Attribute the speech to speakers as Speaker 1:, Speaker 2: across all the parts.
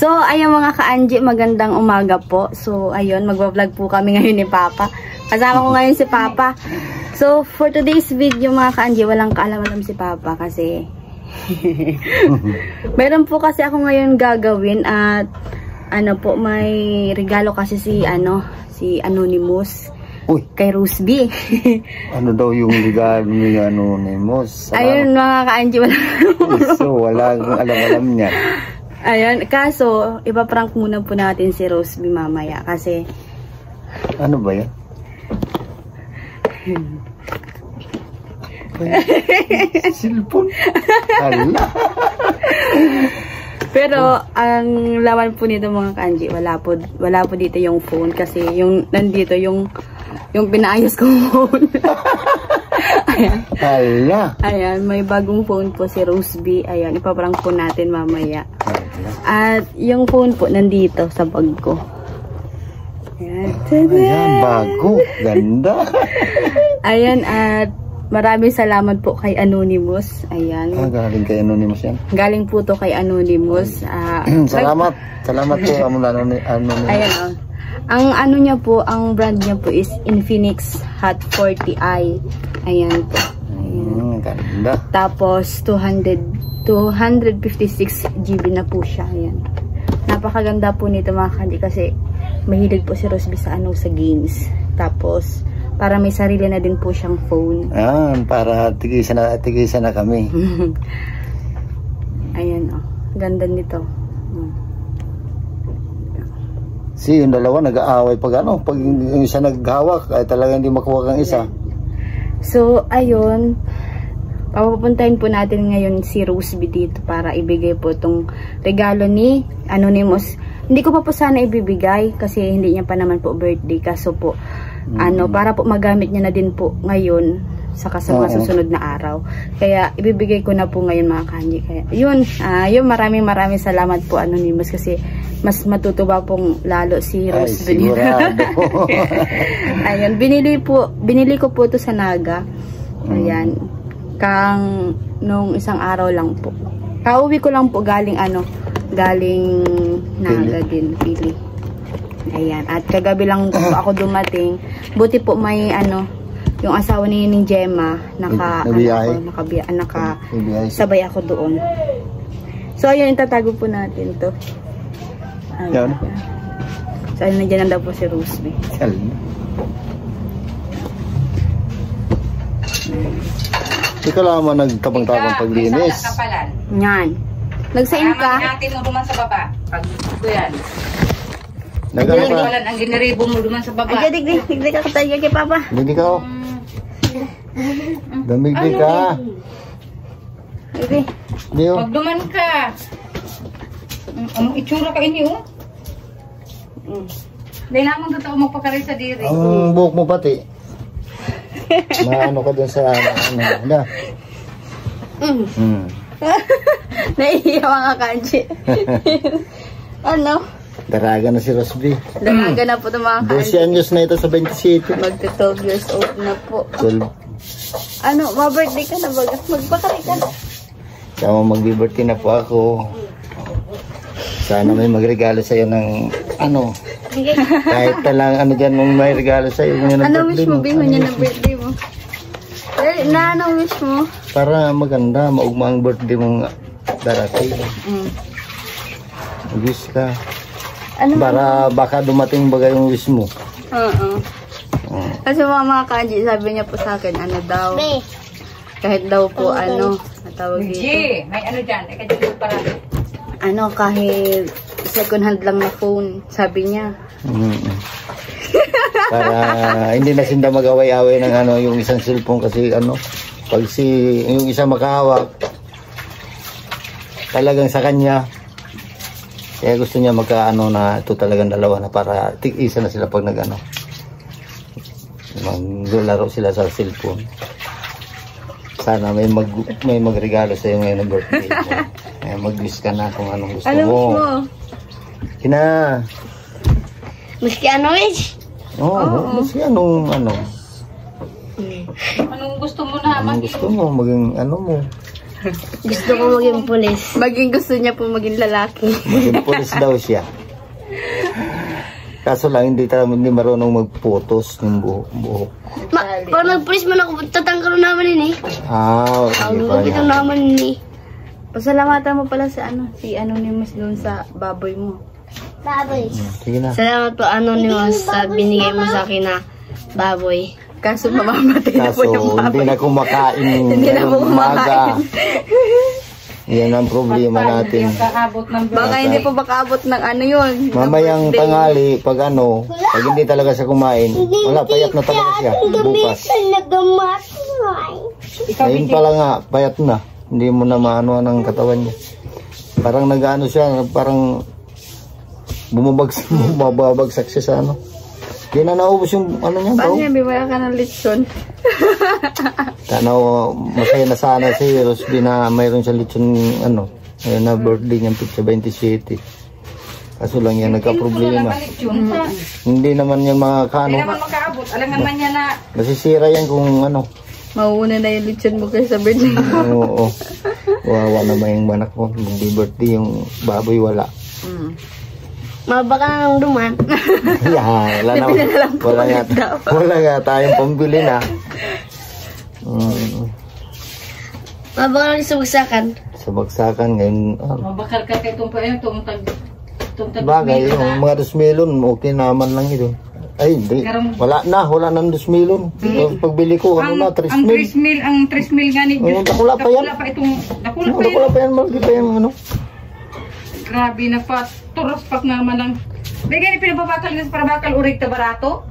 Speaker 1: So, ayun mga ka-Angie, magandang umaga po. So, ayun, magbablog po kami ngayon ni Papa. Kasama ko ngayon si Papa. So, for today's video mga ka-Angie, walang kaalam-alam si Papa kasi meron po kasi ako ngayon gagawin at ano po, may regalo kasi si Anonymous.
Speaker 2: Uy,
Speaker 1: kay Roseby.
Speaker 2: ano daw yung regalo ni Anonymous?
Speaker 1: Ayun mga ka-Angie,
Speaker 2: wala akong alam niya.
Speaker 1: Ayun, kaso, ipaprank muna po natin si Roseby mamaya kasi...
Speaker 2: Ano ba yan? Cellphone? Hala.
Speaker 1: Pero, ang laman po nito mga kanji, wala po dito yung phone kasi yung nandito yung pinaayos kong phone. Ayan.
Speaker 2: Hala.
Speaker 1: Ayan, may bagong phone po si Roseby. Ayan, ipaprank po natin mamaya. At yung phone po nandito sa bag ko. Ayan.
Speaker 2: Ayan, bago. Ganda.
Speaker 1: Ayan, at maraming salamat po kay Anonymous. Ayan.
Speaker 2: Galing kay Anonymous yan?
Speaker 1: Galing po to kay Anonymous.
Speaker 2: Salamat. Salamat po, Anonymous.
Speaker 1: Ayan, oh. Ang ano niya po, ang brand niya po is Infinix Hot 40i. Ayan po. Ayan.
Speaker 2: Ganda.
Speaker 1: Tapos 256 GB na po siya. Ayan. Napakaganda po nito mga kandi kasi mahilig po si Roseby sa sa games. Tapos para may sarili na din po siyang phone.
Speaker 2: Para tigisan na kami.
Speaker 1: Ayan, oh. Ganda nito.
Speaker 2: Yung dalawa nag-aaway pag yung isa naghawak ay talaga hindi makuha ang isa.
Speaker 1: So, ayun. Papapuntahin po natin ngayon si Roseby dito para ibigay po itong regalo ni Anonymous. Hindi ko pa po sana ibibigay kasi hindi niya pa naman po birthday. Kaso po, para po magamit niya na din po ngayon sa mga susunod na araw. Kaya ibibigay ko na po ngayon mga kanji. Kaya yun, maraming salamat po Anonymous kasi mas matutuwa pong lalo si Roseby. Ayun, binili ko po ito sa Naga. Ayan. Nung isang araw lang po. Kauwi ko lang po galing Naga din, Pili. Ayan, at kagabi lang po ako dumating. Buti po may yung asawa ni Gemma sabay ako doon. So ayun, itatago po natin to. Ayan. So ayun, nandiyan na daw po si Roseby.
Speaker 2: Ikaw lang naman nagtabang-tabang paglinis.
Speaker 1: Yan. Nagsain ka?
Speaker 3: Natin mo duman sa baba. Pag ito yan.
Speaker 2: Nagkakalan
Speaker 3: ang ginaribo mo duman sa baba.
Speaker 1: Ay, digdig ka tayo kay Papa.
Speaker 2: Damig ka. Damig ka.
Speaker 3: Pag duman ka. Ang itsura ka ini Dahil naman totoo magpakaray sa diri.
Speaker 2: Ang buhok mo pati. Maano ka dun sa
Speaker 1: Naiiyak mga kanji.
Speaker 2: Daraga na si Roseby.
Speaker 1: Daraga na po ito mga kanji.
Speaker 2: 12 anyos na ito sa 27.
Speaker 1: Magta 12 years old na po.
Speaker 2: 12.
Speaker 1: Ma-birthday ka na ba? Magpakaray ka na.
Speaker 2: Kaya mag-birthday na po ako. Sana may magregalo sa'yo ng kahit talang dyan mong may regalo sa'yo.
Speaker 1: Ano wish mo, Bing? Niya na birthday mo? Ano wish mo?
Speaker 2: Para maganda, maugma ang birthday mong darating. Wish ka. Para baka dumating bagay yung wish mo.
Speaker 1: Kasi mga kanji, sabi niya po sa akin, daw. Kahit daw po, natawag dito.
Speaker 3: May dyan. Para.
Speaker 1: Kahit second hand lang na phone, sabi niya.
Speaker 2: Para hindi na sinda mag-away-away ng yung isang cellphone kasi pag yung isa makahawak talagang sa kanya, kaya gusto niya na ito talagang dalawa na para tig-isa na sila pag maglaro sila sa cellphone. Sana may magregalo sa iyo ngayon ng birthday mo. Mag-wish ka na kung anong gusto mo.
Speaker 1: Wish mo?
Speaker 2: Kina.
Speaker 1: Miski wish?
Speaker 2: Miski anong
Speaker 3: Anong gusto mo na?
Speaker 2: Anong gusto mo? Maging mo.
Speaker 4: Gusto ko maging pulis.
Speaker 1: Gusto niya po maging lalaki.
Speaker 2: Maging pulis daw siya. Kaso lang hindi marunong magputos ng buhok.
Speaker 4: Pag nag-pulis man ako, tatanggal naman ini.
Speaker 2: Okay pa yan.
Speaker 4: naman ini.
Speaker 1: Pasalamatan mo pala sa si Anonymous doon sa baboy mo.
Speaker 4: Baboy.
Speaker 2: Sige na.
Speaker 4: Salamat po Anonymous sa binigay mo sa akin na baboy.
Speaker 1: Kaso mamamatay na po yung baboy.
Speaker 2: Hindi na kumakain.
Speaker 1: Hindi na po kumakain.
Speaker 2: Yan ang problema natin.
Speaker 1: Baka hindi po makaabot ng yun.
Speaker 2: Mamayang tanghali, pag hindi talaga siya kumain, wala, payat na talaga siya. Bukas. Ngayon pala nga, payat na. Hindi mo na maano ng katawan niya. Parang nag-ano siya, parang bumabagsak siya sa Hindi na naubos yung niya.
Speaker 1: Paano yan, bimaya ka ng lechon?
Speaker 2: Masaya na sana si Rosby na mayroon siya lechon na birthday niyang pizza 27. Kaso lang yan nagka-problema. Hindi naman yan makakano.
Speaker 3: Hindi naman makaabot. Alangan man yan na.
Speaker 2: Masisira yan kung
Speaker 1: Mauuna na yung lechon mo kaysa birthday.
Speaker 2: Oo. Wawa naman yung anak mo. Hindi birthday yung baboy wala.
Speaker 4: Mabaka na ng duman.
Speaker 2: Wala nga tayong pambili na.
Speaker 4: Mabaka na sa bagsakan.
Speaker 2: Sa bagsakan ngayon.
Speaker 3: Mabakal ka kay tungtag.
Speaker 2: Bagay, yung mga 2 milyon, okay naman lang ito. Ay, hindi. Wala na 2 milyon. Pagbili ko, 3 mil.
Speaker 3: Ang 3 mil nga ni Diyos.
Speaker 2: Dakula pa yan.
Speaker 3: Dakula pa yan.
Speaker 2: Malaki pa yan,
Speaker 3: Grabe na pa. Turos pak naman lang. Bigay ni pinababakal na sa parabakal urig ta barato.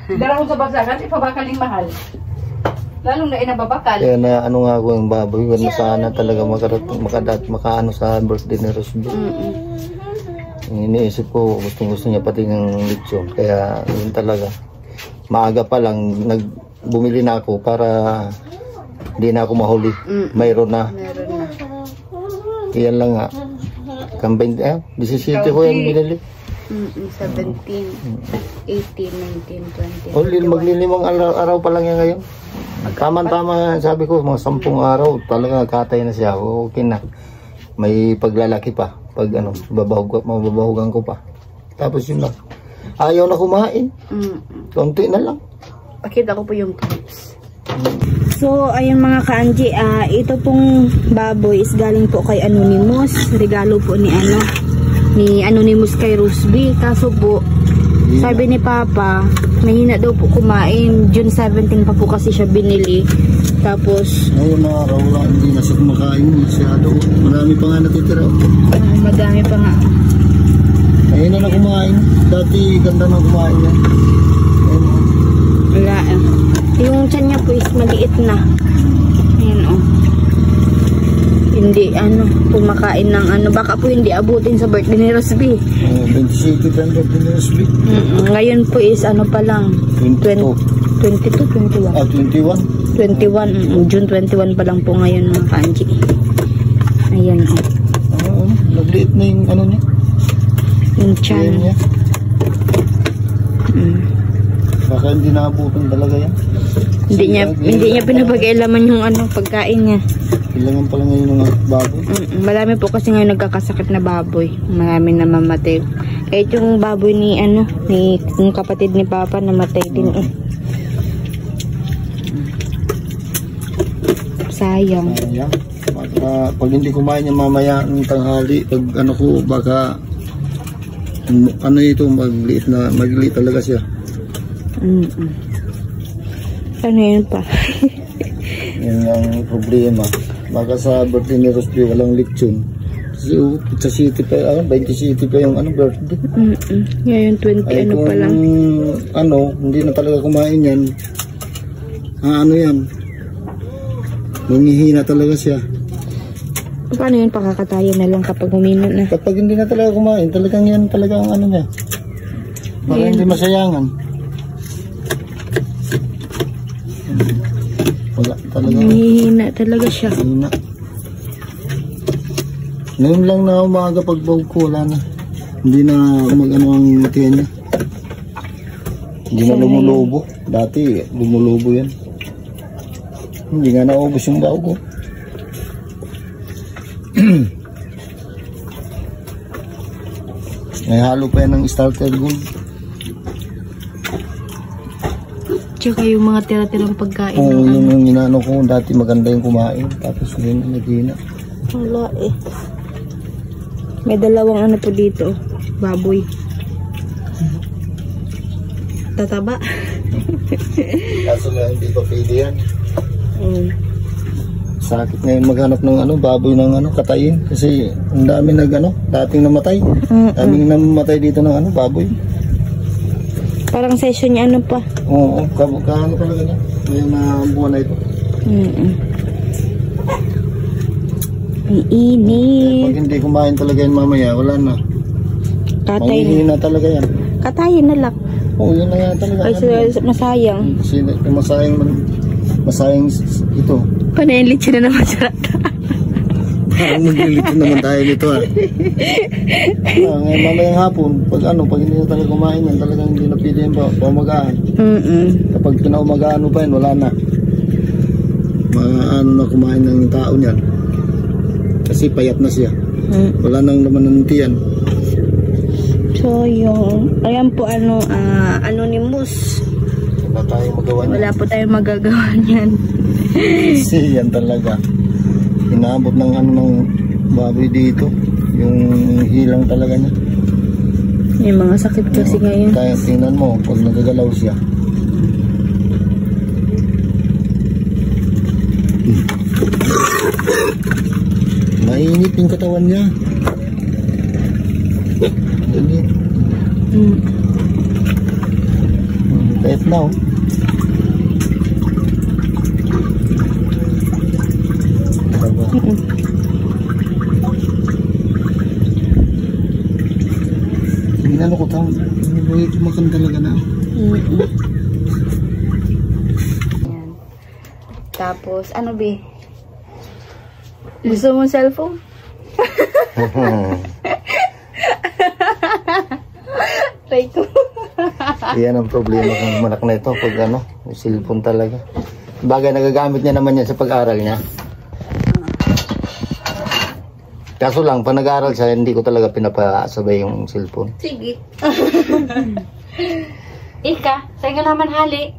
Speaker 3: Darahon sa bagsakan, ipabakal ng mahal. Lalong na inababakal.
Speaker 2: Kaya na nga ako yung baboy. Wala sana talaga makaano sa birthday ni Rosby. Iniisip ko, gusto niya pati ng lechon. Kaya yun talaga. Maaga pa lang, bumili na ako para hindi na ako mahuli. Mayroon na. Iyan lang nga. 17 ko yung binili.
Speaker 1: 17, 18, 19, 20.
Speaker 2: Maglilimang araw pa lang yan ngayon. Tama-tama sabi ko, mga 10 araw talaga katay na siya. Okay na. May paglalaki pa. Pag mababahugan ko pa. Tapos yun lang. Ayaw na kumain. Konti na lang.
Speaker 1: Pakita ko po yung clips. So, ayun mga ka-Anji, ito pong baboy is galing po kay Anonymous. Regalo po ni Anonymous kay Rosby. Kaso po, sabi ni Papa, mahina daw po kumain. June 17 pa po kasi siya binili. Tapos,
Speaker 2: na araw lang, hindi na siya kumakain. Masyado. Marami pa nga natitira.
Speaker 1: Madami pa nga.
Speaker 2: Ayun na kumain. Dati ganda na kumain yan.
Speaker 1: Wala yung tiyan niya po is maliit na. Ayan Hindi kumakain ng baka po hindi abutin sa birthday ni Rosby.
Speaker 2: 27 ang birthday ni Rosby.
Speaker 1: Ngayon po is pa lang. 21. 21. June 21 pa lang po ngayon mga ka-Anji. Ayan
Speaker 2: nagliit na yung niya.
Speaker 1: Yung tiyan
Speaker 2: niya. Baka hindi naabutin talaga yan.
Speaker 1: Hindi niya pinapag-ailaman yung pagkain niya.
Speaker 2: Kailangan pala ngayon ng baboy.
Speaker 1: Marami po kasi ngayon nagkakasakit na baboy. Marami na mamatay. Kahit yung baboy ni yung kapatid ni Papa namatay din Sayang.
Speaker 2: Pag hindi kumain niya mamaya ng tanghali, pag baka magliit talaga siya.
Speaker 1: Ano yun pa?
Speaker 2: Yan ang problema. Baka sa birthday ni Rosby walang lechon. Sa city pa, 27 pa yung birthday.
Speaker 1: Ngayon 20 pa lang.
Speaker 2: Hindi na talaga kumain yan. Yan. Lumihina talaga siya.
Speaker 1: Paano yun? Pakakatayo na lang kapag humino na.
Speaker 2: Kapag hindi na talaga kumain, talagang yan talaga ang niya. Baka hindi masayangan. Wala talaga.
Speaker 1: Hihina talaga siya.
Speaker 2: Hihina. Ngayon lang na umaga pagbawag ko, wala na. Hindi na ang tiyan niya. Hindi na lumulubo. Dati lumulubo yan. Hindi nga naubos yung bago ko. May halo pa yan ng starter gold.
Speaker 1: Tsaka yung mga tira-tirang pagkain.
Speaker 2: Oo, yun yung inaano ko. Dati maganda yung kumain. Tapos yun, nagina.
Speaker 1: Wala eh. May dalawang ano po dito. Baboy. Tataba.
Speaker 2: Kaso nga hindi pa pwede yan. Sakit ngayon maghanap ng ano, baboy ng ano, katayin. Kasi ang dami dating namatay. Daming namatay dito ng ano, baboy.
Speaker 1: Parang session niya ano pa.
Speaker 2: Oo, kaano talaga niya. Ngayon na buwan na ito.
Speaker 1: Iinit.
Speaker 2: Pag hindi kumain talaga yan mamaya, wala na.
Speaker 1: Katayin.
Speaker 2: Na talaga yan.
Speaker 1: Katayin na lang.
Speaker 2: Oo, yun na nga talaga.
Speaker 1: Ay, masayang.
Speaker 2: Kasi masayang ito.
Speaker 1: Panayin litsi na naman sarap.
Speaker 2: Parang maglilito naman tayo nito ngayon mamayang hapon, pag hindi na talaga kumain yan, talagang hindi na pwede yan pamagaan. Kapag pinaumagaan pa yan, wala na. Na kumain ng tao niyan. Kasi payat na siya. Wala nang laman ng tiyan.
Speaker 1: So yung, ayan po anonymous.
Speaker 2: Wala tayong magawa niyan.
Speaker 1: Wala po tayong magagawa niyan.
Speaker 2: Kasi yan talaga. Inaabot ng ng baboy dito. Yung hilang talaga niya.
Speaker 1: Yung mga sakit kasi ngayon.
Speaker 2: Kaya tingnan mo, pag nagagalaw siya. Mainit yung katawan niya. Init. Kahit na Hinalo ko tao. Hindi makan talaga na.
Speaker 1: Yan. Tapos, ano be? Gusto mo cellphone? Try ko.
Speaker 2: Yan ang problema ng manak na ito. Pag may cellphone talaga. Bagay, nagagamit niya naman yan sa pag-aaral niya. Kaso lang, pag nag-aaral siya, hindi ko talaga pinapasabay yung cellphone.
Speaker 1: Sige. Ika, sa'yo naman hali.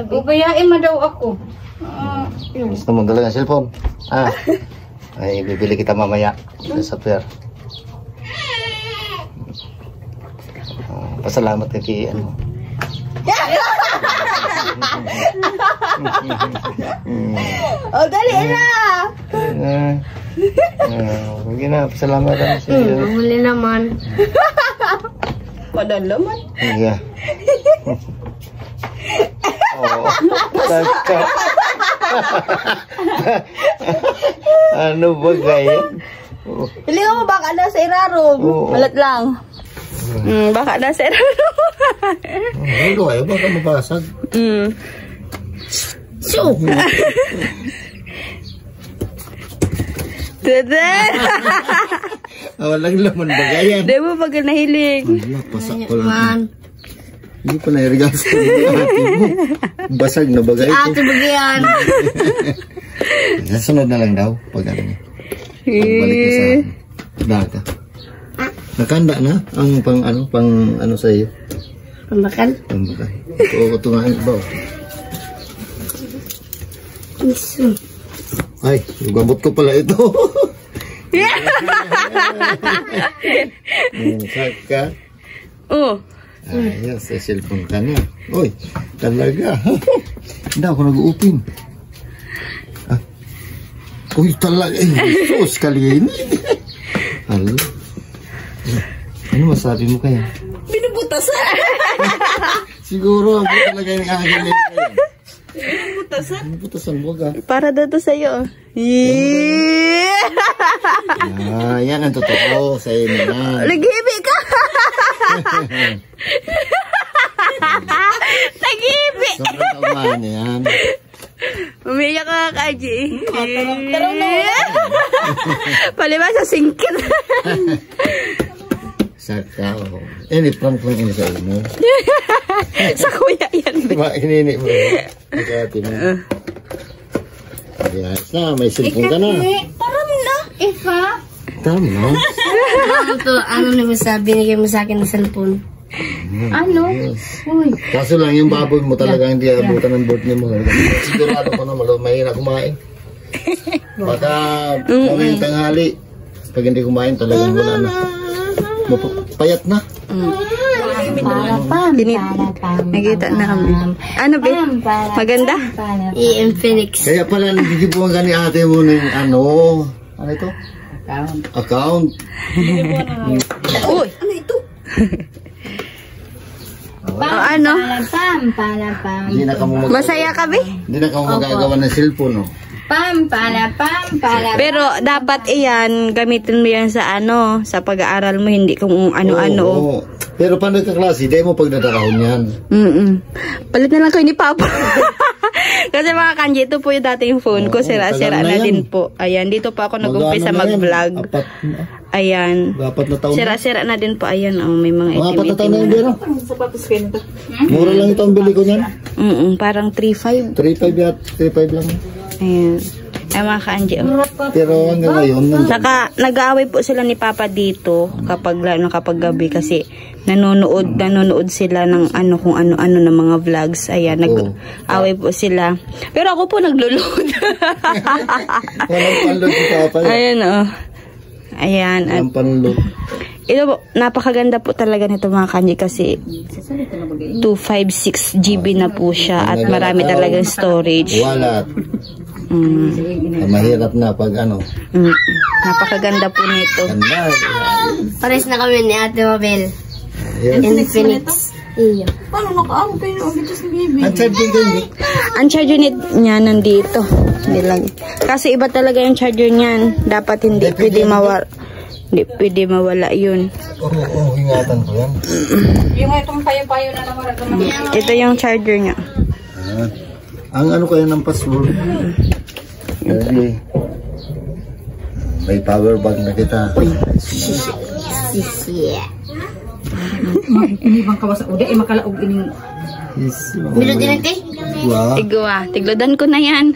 Speaker 1: Ubayain mo daw ako.
Speaker 2: Gusto mo talaga yung cellphone? Ay, bibili kita mamaya sa fair. Pasalamat ka kay
Speaker 1: dali na!
Speaker 2: Huwag na, pasalamat ka sa iyo.
Speaker 4: Huli naman.
Speaker 1: Padalaman.
Speaker 2: Higa. Oo. Taka. Ano ba gaya?
Speaker 1: Pili mo baka nasa irarom. Malat lang. Baka nasa irarom.
Speaker 2: Ano kayo? Baka mapasag.
Speaker 1: So. Dede!
Speaker 2: Walang laman bagayan.
Speaker 1: Di mo pag nahiling.
Speaker 2: Wala, pasak ko lang. Hindi pa na-irigam sa ate mo. Basag na bagay ito.
Speaker 4: Ate bagayan.
Speaker 2: Nasunod na lang daw. Pag pagbalik na sa daga. Nakanda na ang pang sa iyo.
Speaker 4: Pambakan?
Speaker 2: Pambakan. Ito nga ba?
Speaker 4: Iso.
Speaker 2: Ay, gabot ko pala ito. Saka.
Speaker 1: Oh.
Speaker 2: Ayan, sa cellphone ka na. Uy, talaga. Hindi ako nag-open. Uy, talaga. Sus, kaliin. Ano masabi mo kaya?
Speaker 1: Binubutasan.
Speaker 2: Siguro, ako talaga yung akin na yun.
Speaker 1: Binubutasan?
Speaker 2: Binubutasan mo ka.
Speaker 1: Para dito sa'yo.
Speaker 2: Yan ang totoo sa inyo na.
Speaker 1: Nagibi ka! Nagibi!
Speaker 2: Sobrang kaumahan yan.
Speaker 1: Umiyak ka, Kaji. Taraw na. Palibas sa singkit.
Speaker 2: Saka, prank lang yun sa inyo.
Speaker 1: Sa kuya yan.
Speaker 2: Diba, hinini mo. Ikatin mo. Yes na, may cellphone ka na.
Speaker 1: Taram na.
Speaker 3: Ifa?
Speaker 2: Tama.
Speaker 4: Ano naman sa binigay mo sa akin ng cellphone?
Speaker 3: Ano?
Speaker 2: Yes.
Speaker 3: Uy.
Speaker 2: Kaso lang yung baboy mo talaga hindi abutan ng birthday mo. Sigurado ko na mahirap kumain. Baka kaming tanghali. Pag hindi kumain talagang wala na. Payat na.
Speaker 1: Nakita na kami. Ano, be? Maganda?
Speaker 4: Infinix.
Speaker 2: Kaya pala nagigibuhan ka ni ate mo ng ano ito? Account.
Speaker 1: Uy! Ano ito? Ano?
Speaker 2: Hindi na kamo
Speaker 1: Masaya ka, be?
Speaker 2: Hindi na kamo magagawa ng cellphone, no?
Speaker 1: Pero dapat iyan, gamitin mo yan sa ano, sa pag-aaral mo, hindi kung ano-ano.
Speaker 2: Oo. Pero paano kaklase, di mo pagdadakahon yan.
Speaker 1: Palit na lang kayo ni Papa. Kasi mga kanji, ito po yung dating phone ko, sira-sira na din po. Ayan, dito po ako nag-umpisa mag-vlog. Ayan.
Speaker 2: Dapat na taon na.
Speaker 1: Sira-sira na din po, ayan. Oh, may mga
Speaker 2: Mga
Speaker 1: itim-itim
Speaker 2: patataon na yung biro.
Speaker 3: Sapatos ko nito.
Speaker 2: Mura lang ito ang bili ko niyan.
Speaker 1: Parang 3.5.
Speaker 2: 3.5 yat, 3.5 lang.
Speaker 1: Ayan. Ay mga kanji.
Speaker 2: Pero hanggang ngayon,
Speaker 1: Nag-aaway po sila ni Papa dito kapag gabi kasi nanonood sila ng ano kung ano-ano ng mga vlogs. Ayan, nag-aaway po sila. Pero ako po naglo-load.
Speaker 2: walang panload si Papa.
Speaker 1: Ayan oh. Ayan.
Speaker 2: Walang panload.
Speaker 1: Ito po, napakaganda po talaga nito mga kanji kasi 256 GB na po siya at marami talagang storage.
Speaker 2: Walat. Mahirap na pag ano.
Speaker 1: Napakaganda po nito.
Speaker 2: Ganda.
Speaker 4: Pares na kami ni Ate Mabel.
Speaker 2: Yes.
Speaker 4: Infinix. Iyo.
Speaker 3: Paano nakaawag kayo ng bigas ni baby?
Speaker 2: Ang charging ko hindi.
Speaker 1: Ang charger niya nandito. Hindi lang. Kasi iba talaga yung charger niyan. Dapat hindi pwede mawala. Hindi pwede mawala yun.
Speaker 2: Ingatan ko yan.
Speaker 3: Yung itong payo-payo na naman.
Speaker 1: Ito yung charger niya.
Speaker 2: Ang ano kaya ng password? Kasi may power bank na kita.
Speaker 3: Inibang ka ba sa uda? Makalaog ining...
Speaker 4: Bilo din natin?
Speaker 2: Wow.
Speaker 1: Tiglodan ko na yan.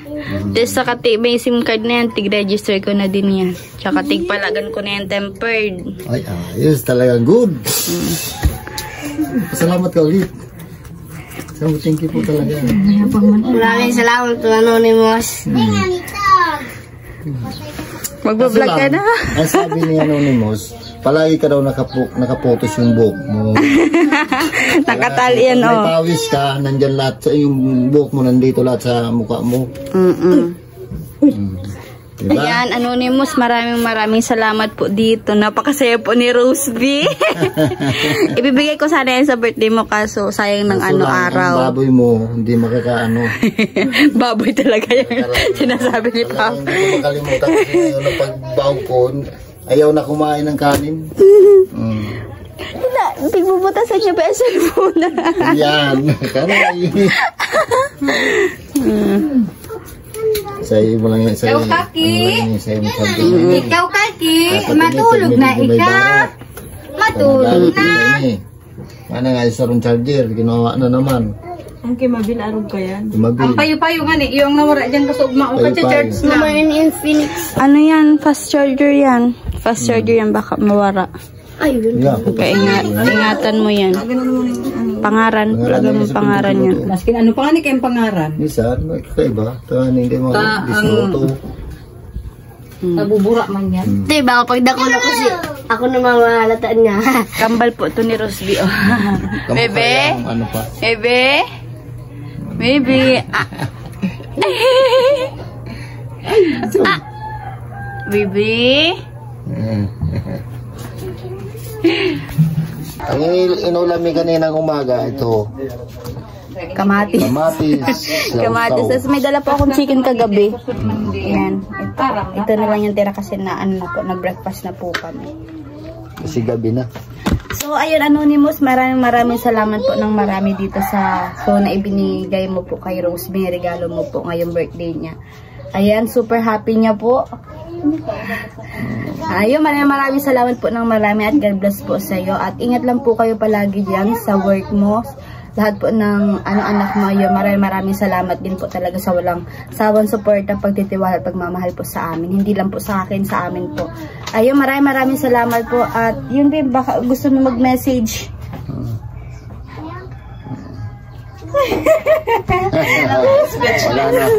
Speaker 1: Tapos sa may SIM card na yan, tig-register ko na din yan. Tsaka tigpalagan ko na yan tempered.
Speaker 2: Ay, ayos talaga. Good. Salamat ka ulit. Thank you po talaga.
Speaker 4: Maraming salamat to Anonymous.
Speaker 1: Magbablog ka na.
Speaker 2: Ang sabi ni Anonymous, palagi ka daw nakapotos yung buhok mo.
Speaker 1: Nakatali yan,
Speaker 2: may pawis ka, nandyan lahat sa yung buhok mo, nandito lahat sa mukha mo. Diba?
Speaker 1: Ayan, Anonymous, maraming salamat po dito. Napakasaya po ni Rose B. Ibibigay ko sana yan sa birthday mo kaso sayang ng araw.
Speaker 2: Ang baboy mo, hindi makakaano.
Speaker 1: Baboy talaga yan. Sinasabi ni Papa.
Speaker 2: Hindi ko makalimutan kasi ngayon na pagbaw ko, ayaw na kumain ng kanin.
Speaker 1: Tigbubutasan niya pa yung cellphone.
Speaker 2: Yan. Karay. Sa'yo mo lang yan.
Speaker 3: Ikaw, Kaki. Ikaw, Kaki.
Speaker 2: Dapat
Speaker 3: Matulog na ikaw. Matulog na.
Speaker 2: Ano nga yung sarong charger, ginawa na naman.
Speaker 3: Ang kimabil, arog ka yan.
Speaker 2: Kimabil.
Speaker 3: Ang payo-payo nga ni, yung nawara dyan kasugma. O ka-charge na.
Speaker 4: Mama in Infinix.
Speaker 1: Ano yan? Fast charger yan. Fast charger yan, baka mawara.
Speaker 4: Ay, yun.
Speaker 2: Yeah.
Speaker 1: Kaya ingatan mo yan. Pangaran. Talaga mo pangaran yan.
Speaker 3: Maskin ano pa nga ni kayong pangaran?
Speaker 2: Minsan, kakaiba. Hindi mo dismoto.
Speaker 3: Nabubura man yan.
Speaker 4: Hindi, baka pag dako na kasi ako na mamahalataan niya.
Speaker 1: Kambal po to ni Rosby. Oh. Bebe?
Speaker 2: Ano pa?
Speaker 1: Bebe? Bebe? Bebe?
Speaker 2: Ang inulami kaninang umaga, ito.
Speaker 1: Kamatis.
Speaker 2: Kamatis.
Speaker 1: Kamatis. Tapos may dala po akong chicken kagabi. Ayan. Ito na lang yung tira kasi na ano na po, nag-breakfast na po kami.
Speaker 2: Kasi gabi na.
Speaker 1: So, ayun, Anonymous, maraming salamat po ng marami dito sa phone na ibinigay mo po kay Rose. Binirigalo mo po ngayong birthday niya. Ayan, super happy niya po. Ayun, maraming salamat po ng marami at God bless po sa iyo. At ingat lang po kayo palagi dyan sa work mo. lahat po ng anak mo, yun, maraming salamat din po talaga sa walang sawang suporta, pagtitiwala at pagmamahal po sa amin. Hindi lang po sa akin, sa amin po. Ayun, maraming salamat po. At yun din, baka gusto mo mag-message.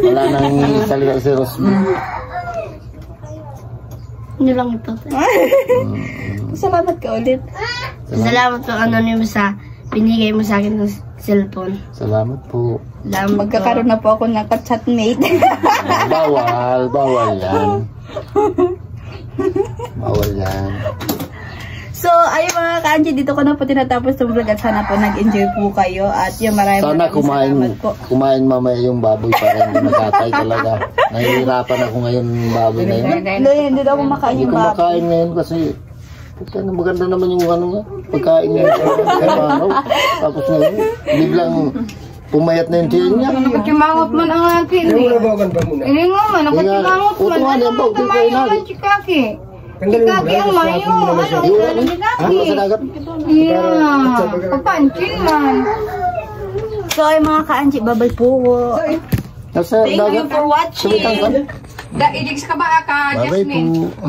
Speaker 2: wala nang salita si Rosby.
Speaker 4: Hindi lang ito.
Speaker 1: Salamat ka ulit.
Speaker 4: Salamat po, Anonymous, sa binigay mo sa akin ng cellphone.
Speaker 2: Salamat po.
Speaker 4: Salamat
Speaker 1: Magkakaroon na po ako ng ka-chatmate.
Speaker 2: Bawal yan. Bawal yan.
Speaker 1: So, ayun mga ka-Angie, dito ko na po tinatapos yung vlog at sana po nag-enjoy po kayo at yung maraming salamat po.
Speaker 2: Kumain mamaya yung baboy para hindi makatay talaga. Nahihirapan ako ngayon yung baboy na yun.
Speaker 1: Hindi daw kumakain
Speaker 2: Hindi
Speaker 1: yung
Speaker 2: ko
Speaker 1: baboy.
Speaker 2: makain ngayon kasi maganda naman yung ano nga. Pagkain ngayon sa araw. Tapos ngayon, biglang pumayat na yung tiyan niya.
Speaker 3: Nakakimangot man ang akin. Hindi nga man, nakakimangot man. Ano man kumain naman chikaki? Chikaki ang mayo. Ano chikaki? Iya. Papanchin man.
Speaker 1: So, ay mga ka-Angie, babay po.
Speaker 2: Nasa
Speaker 3: Thank you for watching.
Speaker 2: Sumitang ka.
Speaker 3: Idig ka ba ka,
Speaker 2: Bye-bye
Speaker 3: Jasmine?
Speaker 2: po.